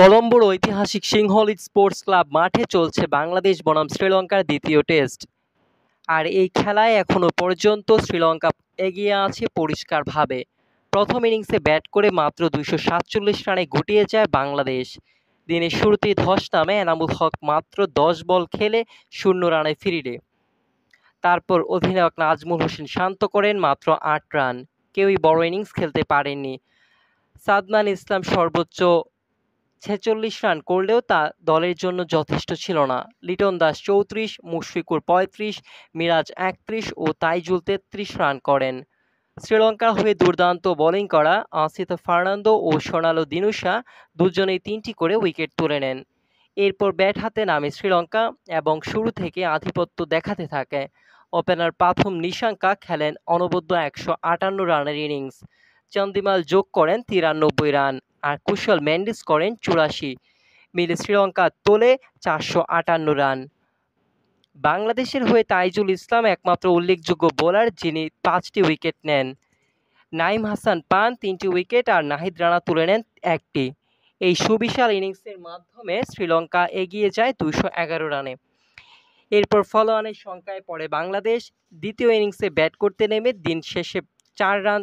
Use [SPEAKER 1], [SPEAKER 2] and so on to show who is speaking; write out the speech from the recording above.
[SPEAKER 1] কলম্বোর ঐতিহাসিক সিংহলী sports club মাঠে চলছে বাংলাদেশ বনাম শ্রীলঙ্কার দ্বিতীয় টেস্ট। আর এই খেলায় এখনো পর্যন্ত শ্রীলঙ্কা এগিয়ে আছে পরিষ্কারভাবে। প্রথম ইনিংসে ব্যাট করে মাত্র ২৪৭ রানে গুটিয়ে যায় বাংলাদেশ। দিনের শুরুতেই ধস নামে এনামুল হক মাত্র ১০ বল খেলে ০ রানে ফিরিয়ে। তারপর অধিনায়ক নাজমুল হোসেন শান্ত করেন মাত্র ৮ রান। কেউই বড় ইনিংস খেলতে পারেননি। সাদমান ইসলাম সর্বোচ্চ ৪৬ রান করলেও তা দলের জন্য যথেষ্ট ছিল না। লিটন দাস ৩৪, মুশফিকুর ৩৫, মিরাজ ৩১ ও তাইজুল ৩৩ রান করেন। শ্রীলঙ্কার হয়ে দুর্দান্ত বোলিং করা আসিতো ফার্নান্দো ও সোনালো দিনুশা দুজনেই ৩টি করে উইকেট তুলে নেন। এরপর ব্যাট হাতে নামে শ্রীলঙ্কা এবং শুরু থেকে আধিপত্য দেখাতে থাকে। ওপেনার পাথুম নিশাঙ্কা খেলেন অনবদ্য ১৫৮ রানের ইনিংস। চন্দিমাল যোগ করেন ৯৩ রান আর কুশল মেন্ডিস করেন ৮৪। মিলে শ্রীলঙ্কা তোলে ৪৫৮ রান। বাংলাদেশের হয়ে তাইজুল ইসলাম একমাত্র উল্লেখযোগ্য বোলার যিনি ৫টি উইকেট নেন। নাঈম হাসান পান ৩টি উইকেট আর নাহিদ রানা তুলে নেন ১টি। এই সুবিশাল ইনিংসের মাধ্যমে শ্রীলঙ্কা এগিয়ে যায় ২১১ রানে। এরপর ফলোঅনের সংখ্যায় পড়ে বাংলাদেশ। দ্বিতীয় ইনিংসে ব্যাট করতে নেমে দিন শেষে ৪ রান